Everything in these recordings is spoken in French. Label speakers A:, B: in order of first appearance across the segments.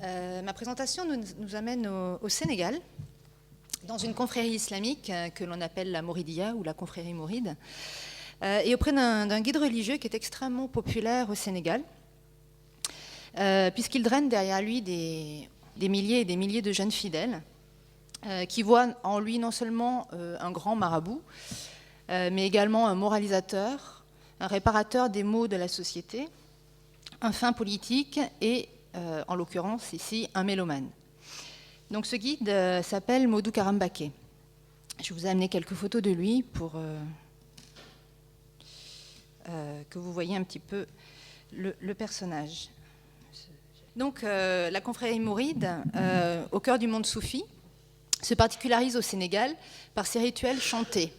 A: Ma présentation nous amène au Sénégal, dans une confrérie islamique que l'on appelle la Mouridia ou la confrérie mouride, et auprès d'un guide religieux qui est extrêmement populaire au Sénégal, puisqu'il draine derrière lui des milliers et des milliers de jeunes fidèles qui voient en lui non seulement un grand marabout, mais également un moralisateur, un réparateur des maux de la société, un fin politique et, en l'occurrence ici, un mélomane. Donc ce guide s'appelle Modou Karam Mbacké. Je vous ai amené quelques photos de lui pour que vous voyez un petit peu le personnage. Donc la confrérie mouride, au cœur du monde soufi, se particularise au Sénégal par ses rituels chantés.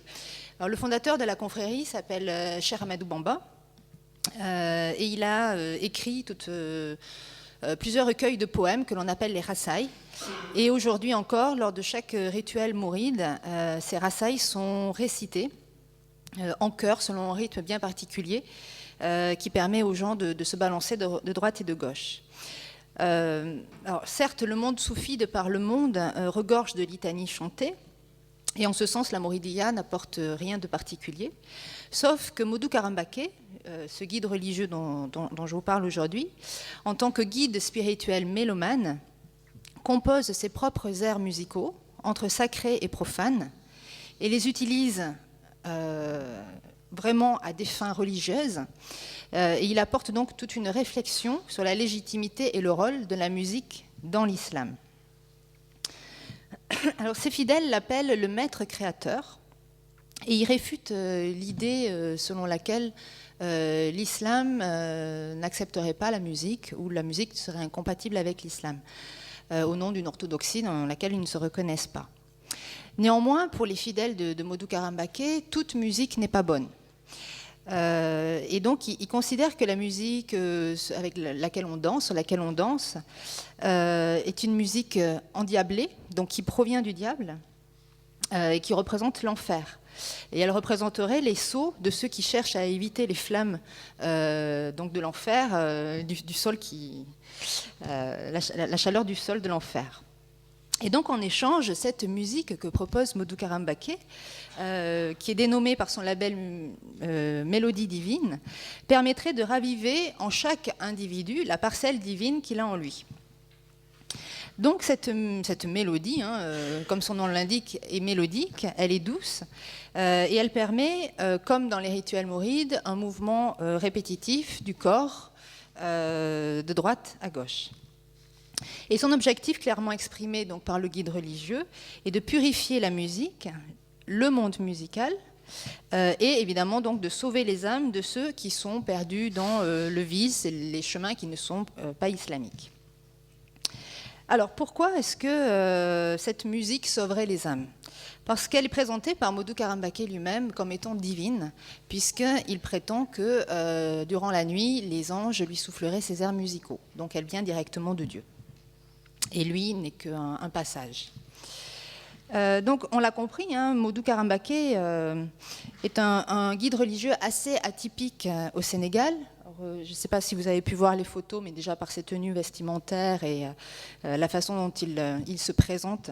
A: Alors, le fondateur de la confrérie s'appelle Cheikh Ahmadou Bamba et il a écrit plusieurs recueils de poèmes que l'on appelle les rassailles. Et aujourd'hui encore, lors de chaque rituel mouride, ces rassailles sont récités en chœur selon un rythme bien particulier qui permet aux gens de se balancer de droite et de gauche. Alors, certes, le monde soufi de par le monde regorge de litanies chantées, et en ce sens, la Mouridia n'apporte rien de particulier, sauf que Modou Karam Mbacké, ce guide religieux dont je vous parle aujourd'hui, en tant que guide spirituel mélomane, compose ses propres airs musicaux, entre sacrés et profanes, et les utilise vraiment à des fins religieuses. Et il apporte donc toute une réflexion sur la légitimité et le rôle de la musique dans l'islam. Alors, ses fidèles l'appellent le maître créateur, et il réfute l'idée selon laquelle l'islam n'accepterait pas la musique, ou la musique serait incompatible avec l'islam, au nom d'une orthodoxie dans laquelle ils ne se reconnaissent pas. Néanmoins, pour les fidèles de Modou Karam Mbacké, toute musique n'est pas bonne. Et donc, il considère que la musique avec laquelle on danse, sur laquelle on danse, est une musique endiablée, donc qui provient du diable, et qui représente l'enfer. Et elle représenterait les sceaux de ceux qui cherchent à éviter les flammes donc de l'enfer, du sol la chaleur du sol de l'enfer. Et donc, en échange, cette musique que propose Modou Karam Mbacké, qui est dénommée par son label Mélodie divine, permettrait de raviver en chaque individu la parcelle divine qu'il a en lui. Donc, cette mélodie, comme son nom l'indique, est mélodique, elle est douce, et elle permet, comme dans les rituels mourides, un mouvement répétitif du corps de droite à gauche. Et son objectif, clairement exprimé donc par le guide religieux, est de purifier la musique, le monde musical, et évidemment donc de sauver les âmes de ceux qui sont perdus dans le vice et les chemins qui ne sont pas islamiques. Alors pourquoi est-ce que cette musique sauverait les âmes ? Parce qu'elle est présentée par Modou Karam Mbacké lui-même comme étant divine, puisqu'il prétend que durant la nuit, les anges lui souffleraient ses airs musicaux. Donc elle vient directement de Dieu. Et lui n'est qu'un passage. Donc on l'a compris, Modou Karam Mbacké est un guide religieux assez atypique au Sénégal. Alors, je ne sais pas si vous avez pu voir les photos, mais déjà par ses tenues vestimentaires et la façon dont il se présente,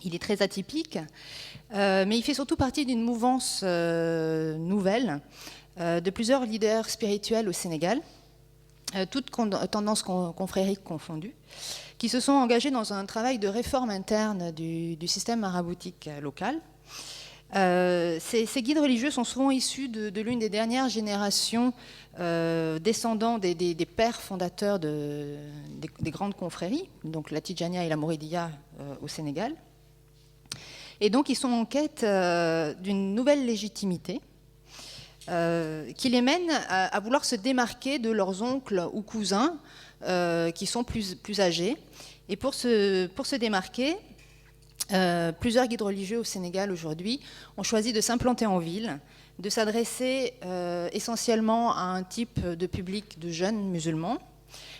A: il est très atypique. Mais il fait surtout partie d'une mouvance nouvelle de plusieurs leaders spirituels au Sénégal, toutes tendances confrériques confondues, qui se sont engagés dans un travail de réforme interne du système maraboutique local. Ces guides religieux sont souvent issus de l'une des dernières générations descendants des pères fondateurs des grandes confréries, donc la Tidjania et la Mouridia au Sénégal. Et donc ils sont en quête d'une nouvelle légitimité qui les mène à vouloir se démarquer de leurs oncles ou cousins qui sont plus âgés. Et pour se démarquer, plusieurs guides religieux au Sénégal aujourd'hui ont choisi de s'implanter en ville, de s'adresser essentiellement à un type de public de jeunes musulmans.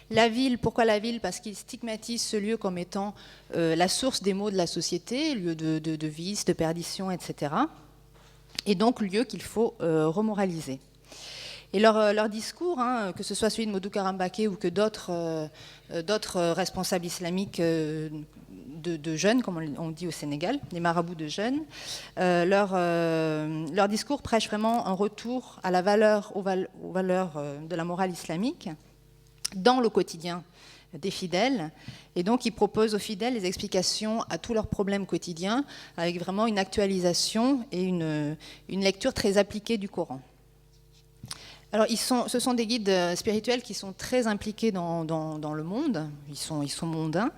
A: La ville, pourquoi la ville ? Parce qu'ils stigmatisent ce lieu comme étant la source des maux de la société, lieu de vice, de perdition, etc. Et donc lieu qu'il faut remoraliser. Et leur discours, hein, que ce soit celui de Modou Karam Mbaké ou que d'autres responsables islamiques de jeunes, comme on dit au Sénégal, des marabouts de jeunes, leur discours prêche vraiment un retour à la valeur, aux valeurs de la morale islamique dans le quotidien des fidèles. Et donc, ils proposent aux fidèles des explications à tous leurs problèmes quotidiens, avec vraiment une actualisation et une lecture très appliquée du Coran. Alors, ce sont des guides spirituels qui sont très impliqués dans le monde. Ils sont mondains,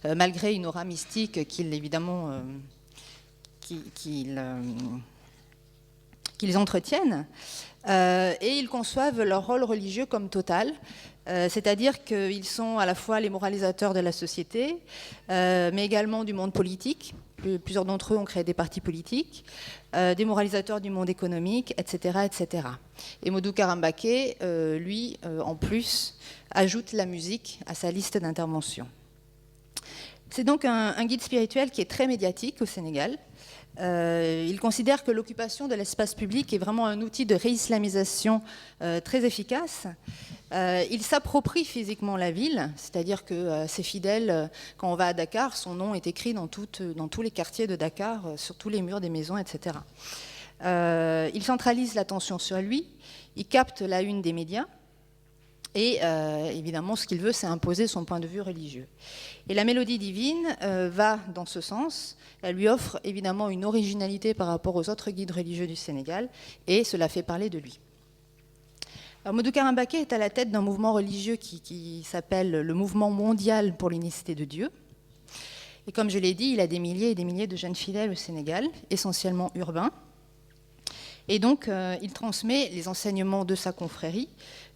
A: malgré une aura mystique qu'ils entretiennent. Et ils conçoivent leur rôle religieux comme total, c'est-à-dire qu'ils sont à la fois les moralisateurs de la société, mais également du monde politique. Plusieurs d'entre eux ont créé des partis politiques, des moralisateurs du monde économique, etc. etc. Et Modou Karam Mbaké, lui, en plus, ajoute la musique à sa liste d'interventions. C'est donc un guide spirituel qui est très médiatique au Sénégal. Il considère que l'occupation de l'espace public est vraiment un outil de réislamisation très efficace. Il s'approprie physiquement la ville, c'est-à-dire que ses fidèles, quand on va à Dakar, son nom est écrit dans tous les quartiers de Dakar, sur tous les murs des maisons, etc. Il centralise l'attention sur lui, il capte la une des médias, et évidemment, ce qu'il veut, c'est imposer son point de vue religieux. Et la mélodie divine va dans ce sens. Elle lui offre évidemment une originalité par rapport aux autres guides religieux du Sénégal, et cela fait parler de lui. Alors, Modou Karam Mbaké est à la tête d'un mouvement religieux qui s'appelle le Mouvement mondial pour l'unicité de Dieu. Et comme je l'ai dit, il a des milliers et des milliers de jeunes fidèles au Sénégal, essentiellement urbains. Et donc, il transmet les enseignements de sa confrérie,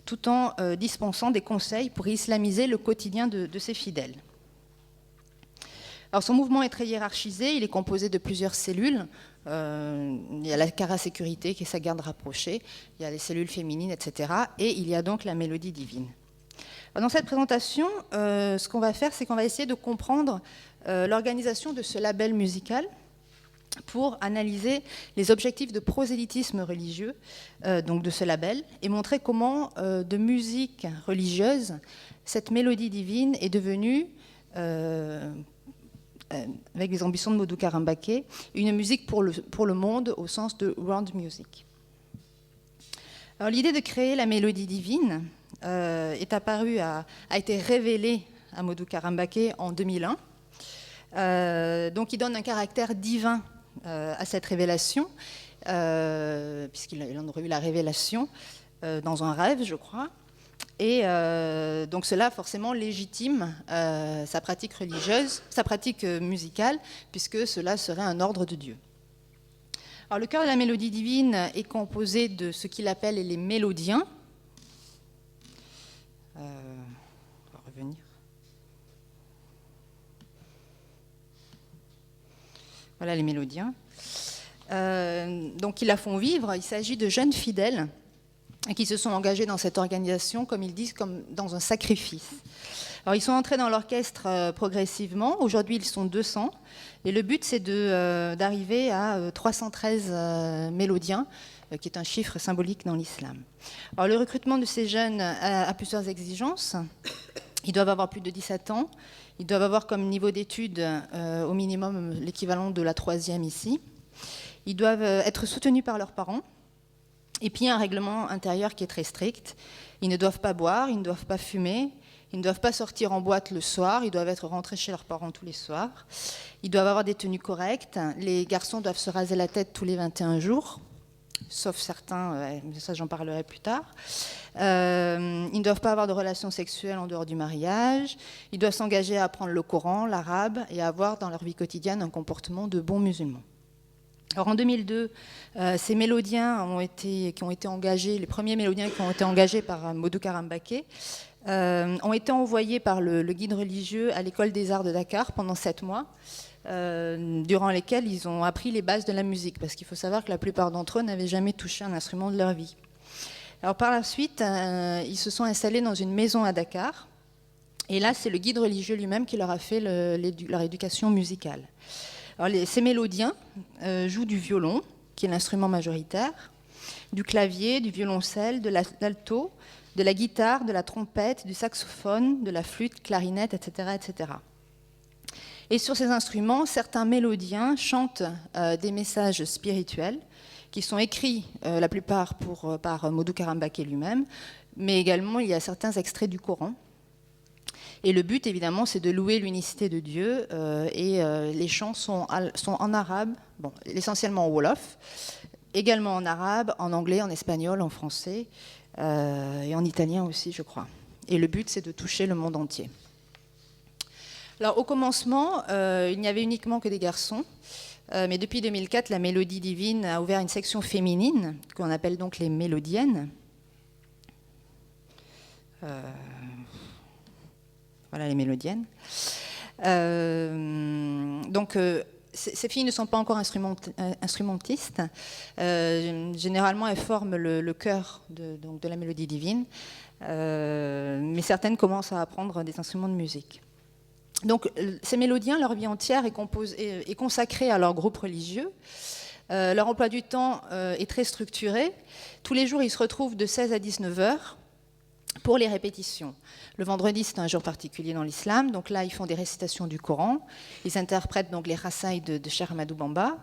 A: tout en dispensant des conseils pour islamiser le quotidien de ses fidèles. Alors, son mouvement est très hiérarchisé, il est composé de plusieurs cellules. Il y a la Kara Sécurité qui est sa garde rapprochée, il y a les cellules féminines, etc. Et il y a donc la mélodie divine. Alors, dans cette présentation, ce qu'on va faire, c'est qu'on va essayer de comprendre l'organisation de ce label musical pour analyser les objectifs de prosélytisme religieux donc de ce label et montrer comment de musique religieuse, cette mélodie divine est devenue avec les ambitions de Modou Karam Mbaké, une musique pour le monde au sens de world music. Alors, l'idée de créer la mélodie divine est apparue, a été révélée à Modou Karam Mbaké en 2001. Donc, il donne un caractère divin à cette révélation, puisqu'il en aurait eu la révélation dans un rêve, je crois. Et donc cela forcément légitime sa pratique religieuse, sa pratique musicale, puisque cela serait un ordre de Dieu. Alors le chœur de la mélodie divine est composé de ce qu'il appelle les mélodiens. On va revenir. Voilà les mélodiens. Donc ils la font vivre. Il s'agit de jeunes fidèles qui se sont engagés dans cette organisation, comme ils disent, comme dans un sacrifice. Alors, ils sont entrés dans l'orchestre progressivement. Aujourd'hui, ils sont 200. Et le but, c'est d'arriver à 313 mélodiens, qui est un chiffre symbolique dans l'islam. Alors, le recrutement de ces jeunes a plusieurs exigences. Ils doivent avoir plus de 17 ans. Ils doivent avoir comme niveau d'études, au minimum, l'équivalent de la 3e ici. Ils doivent être soutenus par leurs parents. Et puis, il y a un règlement intérieur qui est très strict. Ils ne doivent pas boire, ils ne doivent pas fumer, ils ne doivent pas sortir en boîte le soir, ils doivent être rentrés chez leurs parents tous les soirs. Ils doivent avoir des tenues correctes. Les garçons doivent se raser la tête tous les 21 jours, sauf certains, ça j'en parlerai plus tard. Ils ne doivent pas avoir de relations sexuelles en dehors du mariage. Ils doivent s'engager à apprendre le Coran, l'arabe, et à avoir dans leur vie quotidienne un comportement de bons musulmans. Alors en 2002, ces mélodiens qui ont été engagés, les premiers mélodiens qui ont été engagés par Modou Karam Mbaké, ont été envoyés par le guide religieux à l'école des arts de Dakar pendant 7 mois, durant lesquels ils ont appris les bases de la musique, parce qu'il faut savoir que la plupart d'entre eux n'avaient jamais touché un instrument de leur vie. Alors par la suite, ils se sont installés dans une maison à Dakar, et là c'est le guide religieux lui-même qui leur a fait leur éducation musicale. Alors, ces mélodiens jouent du violon, qui est l'instrument majoritaire. du clavier, du violoncelle, de l'alto, de la guitare, de la trompette, du saxophone, de la flûte, clarinette, etc., etc. Et sur ces instruments, certains mélodiens chantent des messages spirituels qui sont écrits la plupart par Modou Karam Bake lui-même, mais également il y a certains extraits du Coran. Et le but, évidemment, c'est de louer l'unicité de Dieu. Les chants sont en arabe, bon, essentiellement en wolof, également en arabe, en anglais, en espagnol, en français et en italien aussi, je crois. Et le but, c'est de toucher le monde entier. Alors, au commencement, il n'y avait uniquement que des garçons. Mais depuis 2004, la Mélodie divine a ouvert une section féminine, qu'on appelle donc les mélodiennes. Voilà les mélodiennes. Ces filles ne sont pas encore instrumentistes. Généralement, elles forment le chœur de la Mélodie divine. Mais certaines commencent à apprendre des instruments de musique. Donc, ces mélodiens, leur vie entière est consacrée à leur groupe religieux. Leur emploi du temps est très structuré. Tous les jours, ils se retrouvent de 16 à 19 heures pour les répétitions. Le vendredi, c'est un jour particulier dans l'islam. Donc là, ils font des récitations du Coran. Ils interprètent donc les rasaïs de Cheikh Ahmadou Bamba.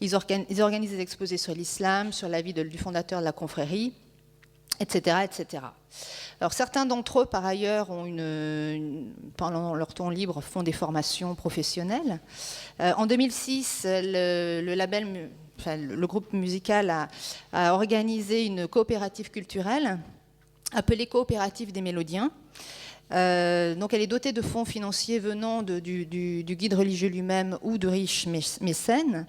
A: Ils organisent des exposés sur l'islam, sur la vie du fondateur de la confrérie, etc., etc. Alors certains d'entre eux, par ailleurs, pendant leur temps libre, font des formations professionnelles. En 2006, le groupe musical a organisé une coopérative culturelle appelée Coopérative des Mélodiens. Donc elle est dotée de fonds financiers venant du guide religieux lui-même ou de riches mécènes.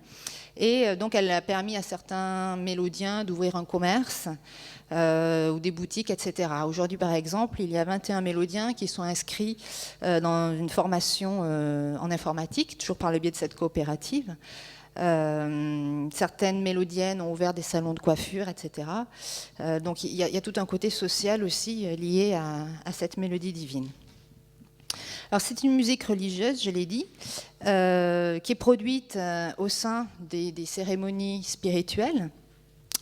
A: Et donc elle a permis à certains mélodiens d'ouvrir un commerce ou des boutiques, etc. Aujourd'hui, par exemple, il y a 21 mélodiens qui sont inscrits dans une formation en informatique, toujours par le biais de cette coopérative. Certaines mélodiennes ont ouvert des salons de coiffure, etc. Donc il y a tout un côté social aussi lié à cette mélodie divine. Alors c'est une musique religieuse, je l'ai dit, qui est produite au sein des cérémonies spirituelles,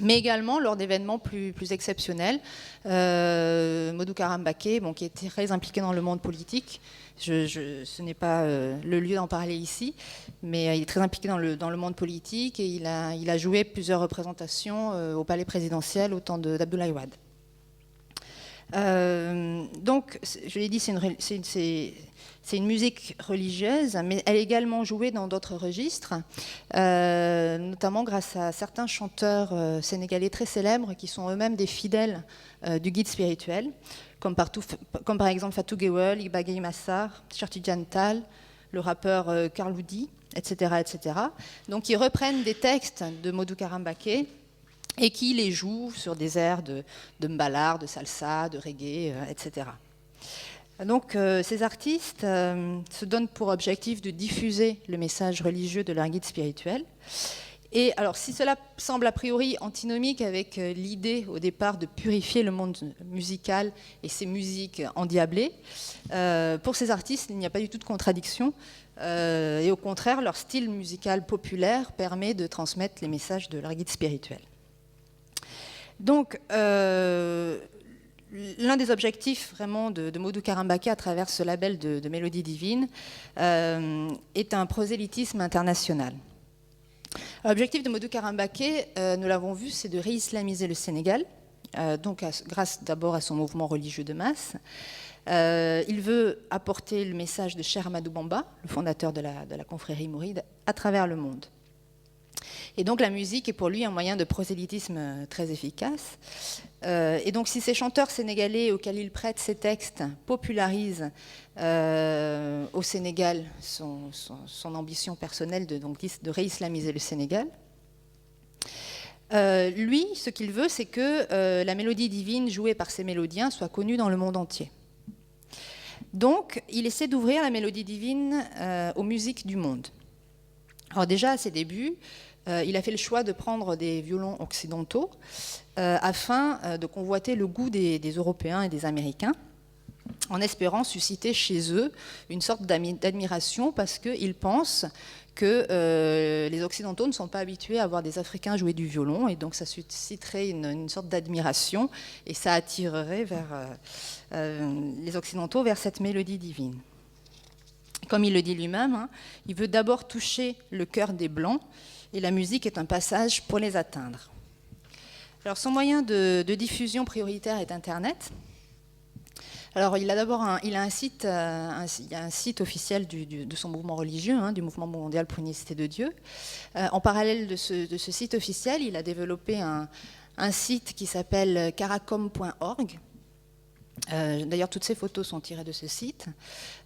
A: mais également lors d'événements plus exceptionnels. Modou Karam Bake, qui est très impliqué dans le monde politique, ce n'est pas le lieu d'en parler ici, mais il est très impliqué dans le monde politique et il a joué plusieurs représentations au palais présidentiel au temps d'Abdoulaye Wade. Donc, je l'ai dit, c'est une musique religieuse, mais elle est également jouée dans d'autres registres, notamment grâce à certains chanteurs sénégalais très célèbres qui sont eux-mêmes des fidèles du guide spirituel, comme par exemple Fatou Guewel, Iba Gueye Massar, Cheikh Tidiane Tall, le rappeur Karloudi, etc., etc. Donc, ils reprennent des textes de Modou Karam Bake et qui les jouent sur des airs de mbalar, de salsa, de reggae, etc. Donc ces artistes se donnent pour objectif de diffuser le message religieux de leur guide spirituel. Et alors si cela semble a priori antinomique avec l'idée au départ de purifier le monde musical et ses musiques endiablées, pour ces artistes, il n'y a pas du tout de contradiction. Et au contraire, leur style musical populaire permet de transmettre les messages de leur guide spirituel. Donc, l'un des objectifs vraiment de Modou Karam Bake à travers ce label de Mélodie divine est un prosélytisme international. L'objectif de Modou Karam Bake, nous l'avons vu, c'est de réislamiser le Sénégal, donc grâce d'abord à son mouvement religieux de masse. Il veut apporter le message de Cheikh Ahmadou Bamba, le fondateur de la confrérie mouride, à travers le monde. Et donc la musique est pour lui un moyen de prosélytisme très efficace. Et donc si ces chanteurs sénégalais auxquels il prête ses textes popularisent au Sénégal son ambition personnelle de réislamiser le Sénégal, lui, ce qu'il veut, c'est que la mélodie divine jouée par ces mélodiens soit connue dans le monde entier. Donc il essaie d'ouvrir la mélodie divine aux musiques du monde. Alors déjà à ses débuts, il a fait le choix de prendre des violons occidentaux afin de convoiter le goût des Européens et des Américains. en espérant susciter chez eux une sorte d'admiration parce qu'ils pensent que les Occidentaux ne sont pas habitués à voir des Africains jouer du violon, et donc ça susciterait une sorte d'admiration, et ça attirerait les Occidentaux vers cette mélodie divine. Comme il le dit lui-même, hein, il veut d'abord toucher le cœur des Blancs, et la musique est un passage pour les atteindre. Alors, son moyen de diffusion prioritaire est Internet. Alors, il a d'abord un site officiel de son mouvement religieux, hein, du Mouvement mondial pour l'unicité de Dieu. En parallèle de ce site officiel, il a développé un site qui s'appelle caracom.org. D'ailleurs, toutes ces photos sont tirées de ce site,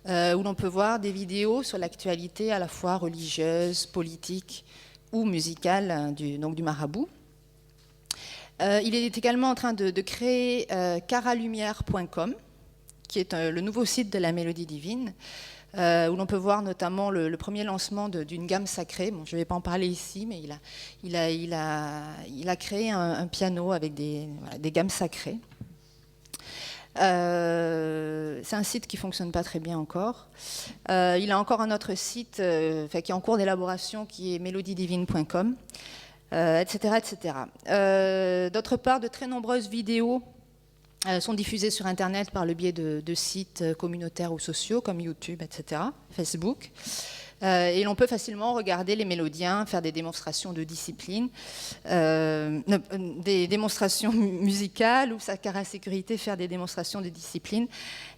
A: où l'on peut voir des vidéos sur l'actualité à la fois religieuse, politique ou musicale du marabout. Il est également en train de créer caralumière.com, qui est le nouveau site de la Mélodie divine, où l'on peut voir notamment le premier lancement d'une gamme sacrée. Bon, je ne vais pas en parler ici, mais il a créé un piano avec des gammes sacrées. C'est un site qui ne fonctionne pas très bien encore. Il a encore un autre site qui est en cours d'élaboration, qui est mélodiedivine.com, etc. etc. D'autre part, de très nombreuses vidéos sont diffusées sur Internet par le biais de sites communautaires ou sociaux comme YouTube, etc., Facebook. Et l'on peut facilement regarder les mélodiens faire des démonstrations de discipline, des démonstrations musicales, ou Sakara Sécurité faire des démonstrations de discipline,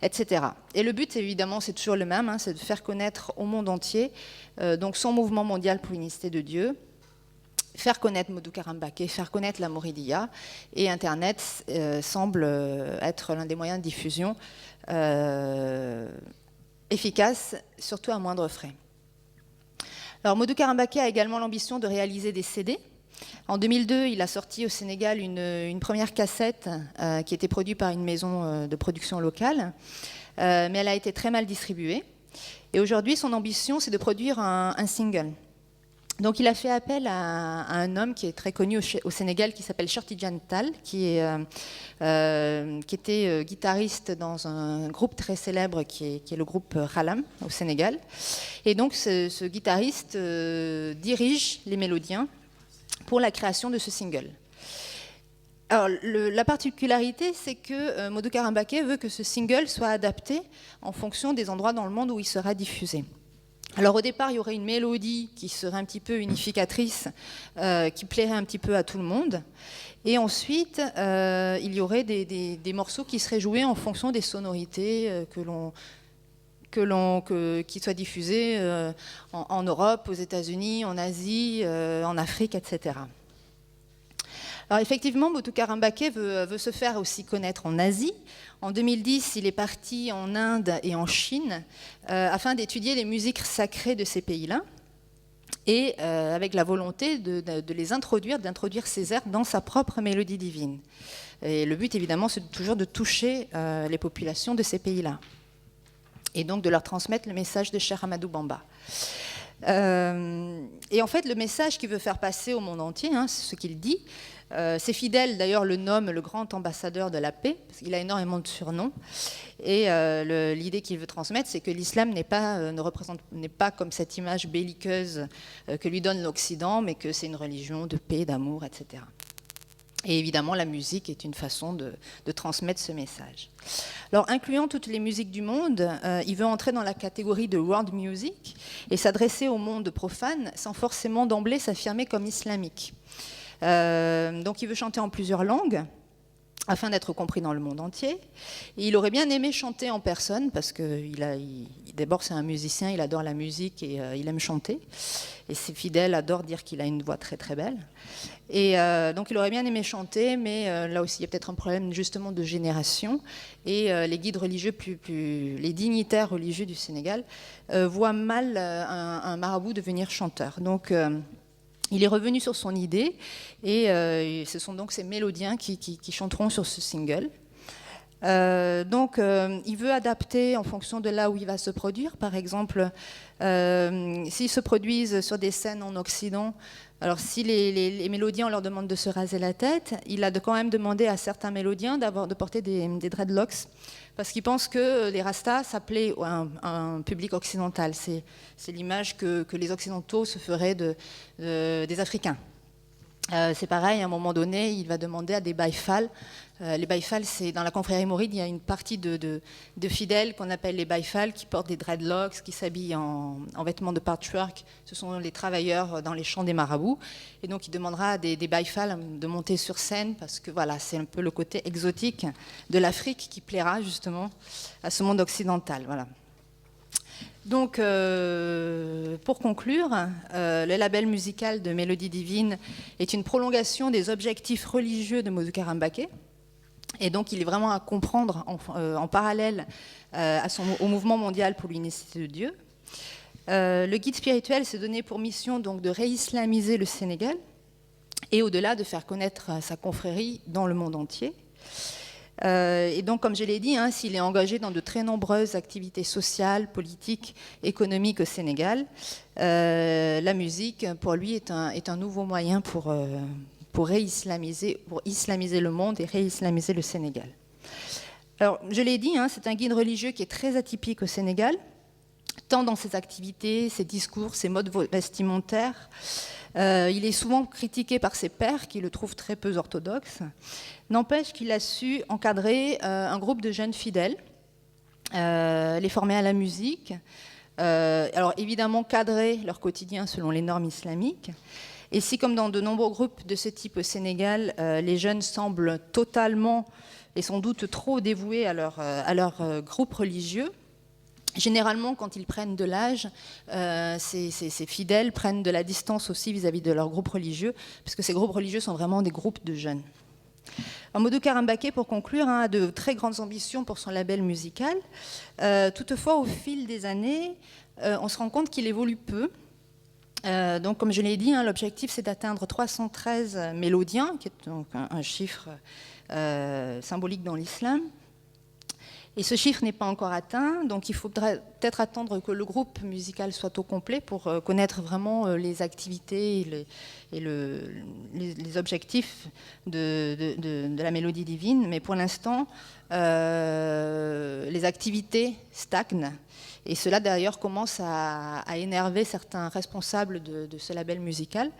A: etc. Et le but, évidemment, c'est toujours le même, hein, c'est de faire connaître au monde entier donc son mouvement mondial pour l'unicité de Dieu, faire connaître Modou Karam Baké, faire connaître la Mouridia, et Internet semble être l'un des moyens de diffusion efficaces, surtout à moindre frais. Alors, Modou Karam Baké a également l'ambition de réaliser des CD. En 2002, il a sorti au Sénégal une première cassette qui était produite par une maison de production locale, mais elle a été très mal distribuée. Et aujourd'hui, son ambition, c'est de produire un single. Donc, il a fait appel à un homme qui est très connu au Sénégal, qui s'appelle Cheikh Tidiane Tall, qui était guitariste dans un groupe très célèbre qui est le groupe Khalam au Sénégal. Et donc, ce guitariste dirige les mélodiens pour la création de ce single. Alors, la particularité, c'est que Modou Karam Baké veut que ce single soit adapté en fonction des endroits dans le monde où il sera diffusé. Alors au départ, il y aurait une mélodie qui serait un petit peu unificatrice, qui plairait un petit peu à tout le monde. Et ensuite, il y aurait des morceaux qui seraient joués en fonction des sonorités qui soient diffusées en Europe, aux États-Unis, en Asie, en Afrique, etc. Alors effectivement, Modou Karam Baké veut se faire aussi connaître en Asie. En 2010, il est parti en Inde et en Chine afin d'étudier les musiques sacrées de ces pays-là, et avec la volonté d'introduire ces airs dans sa propre mélodie divine. Et le but, évidemment, c'est toujours de toucher les populations de ces pays-là, et donc de leur transmettre le message de Cheikh Ahmadou Bamba. Et en fait, le message qu'il veut faire passer au monde entier, hein, c'est ce qu'il dit. Ses fidèles, d'ailleurs, le nomment le grand ambassadeur de la paix, parce qu'il a énormément de surnoms. Et l'idée qu'il veut transmettre, c'est que l'islam n'est pas comme cette image belliqueuse que lui donne l'Occident, mais que c'est une religion de paix, d'amour, etc. Et évidemment, la musique est une façon de transmettre ce message. Alors, incluant toutes les musiques du monde, il veut entrer dans la catégorie de world music et s'adresser au monde profane sans forcément d'emblée s'affirmer comme islamique. Donc, il veut chanter en plusieurs langues afin d'être compris dans le monde entier. Et il aurait bien aimé chanter en personne parce que d'abord, c'est un musicien, il adore la musique et il aime chanter. Et ses fidèles adorent dire qu'il a une voix très très belle. Et donc il aurait bien aimé chanter, mais là aussi il y a peut-être un problème justement de génération. Et les guides religieux, les dignitaires religieux du Sénégal voient mal un marabout devenir chanteur. Donc il est revenu sur son idée, et ce sont donc ces mélodiens qui chanteront sur ce single. Donc, il veut adapter en fonction de là où il va se produire. Par exemple, s'ils se produisent sur des scènes en Occident, alors si les mélodiens, on leur demande de se raser la tête, il a quand même demandé à certains mélodiens de porter des dreadlocks, parce qu'il pense que les rastas, ça plaît à un public occidental. C'est l'image que les Occidentaux se feraient des Africains. C'est pareil, à un moment donné, il va demander à des baïfals. Les baïfals, c'est dans la confrérie mouride, il y a une partie de fidèles qu'on appelle les baïfals, qui portent des dreadlocks, qui s'habillent en vêtements de patchwork. Ce sont les travailleurs dans les champs des marabouts. Et donc, il demandera à des baïfals de monter sur scène, parce que voilà, c'est un peu le côté exotique de l'Afrique qui plaira justement à ce monde occidental. Voilà. Donc, pour conclure, le label musical de Mélodie Divine est une prolongation des objectifs religieux de Modou Kara Mbacké. Et donc, il est vraiment à comprendre en parallèle au mouvement mondial pour l'unicité de Dieu. Le guide spirituel s'est donné pour mission donc, de réislamiser le Sénégal et au-delà de faire connaître sa confrérie dans le monde entier. Et donc, comme je l'ai dit, s'il est engagé dans de très nombreuses activités sociales, politiques, économiques au Sénégal, la musique, pour lui, est un nouveau moyen pour islamiser le monde et réislamiser le Sénégal. Alors, je l'ai dit, c'est un guide religieux qui est très atypique au Sénégal, tant dans ses activités, ses discours, ses modes vestimentaires. Il est souvent critiqué par ses pairs qui le trouvent très peu orthodoxe. N'empêche qu'il a su encadrer un groupe de jeunes fidèles, les former à la musique, alors évidemment cadrer leur quotidien selon les normes islamiques. Et si, comme dans de nombreux groupes de ce type au Sénégal, les jeunes semblent totalement et sans doute trop dévoués à leur groupe religieux, généralement, quand ils prennent de l'âge, ces fidèles prennent de la distance aussi vis-à-vis de leur groupe religieux, parce que ces groupes religieux sont vraiment des groupes de jeunes. Modou Kara Mbacké, pour conclure, a de très grandes ambitions pour son label musical. Toutefois, au fil des années, on se rend compte qu'il évolue peu. Donc, comme je l'ai dit, l'objectif, c'est d'atteindre 313 mélodiens, qui est donc un chiffre symbolique dans l'islam. Et ce chiffre n'est pas encore atteint, donc il faudrait peut-être attendre que le groupe musical soit au complet pour connaître vraiment les activités et les objectifs de la Mélodie Divine. Mais pour l'instant, les activités stagnent. Et cela d'ailleurs commence à énerver certains responsables de ce label musical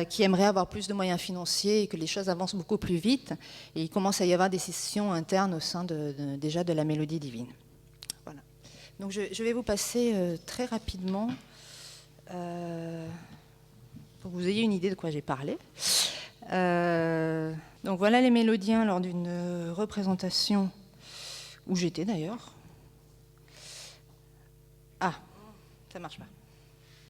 A: qui aimeraient avoir plus de moyens financiers et que les choses avancent beaucoup plus vite. Et il commence à y avoir des scissions internes au sein déjà de la Mélodie Divine. Voilà. Donc je vais vous passer très rapidement pour que vous ayez une idée de quoi j'ai parlé. Donc voilà les mélodiens lors d'une représentation où j'étais d'ailleurs. Ah, ça marche pas.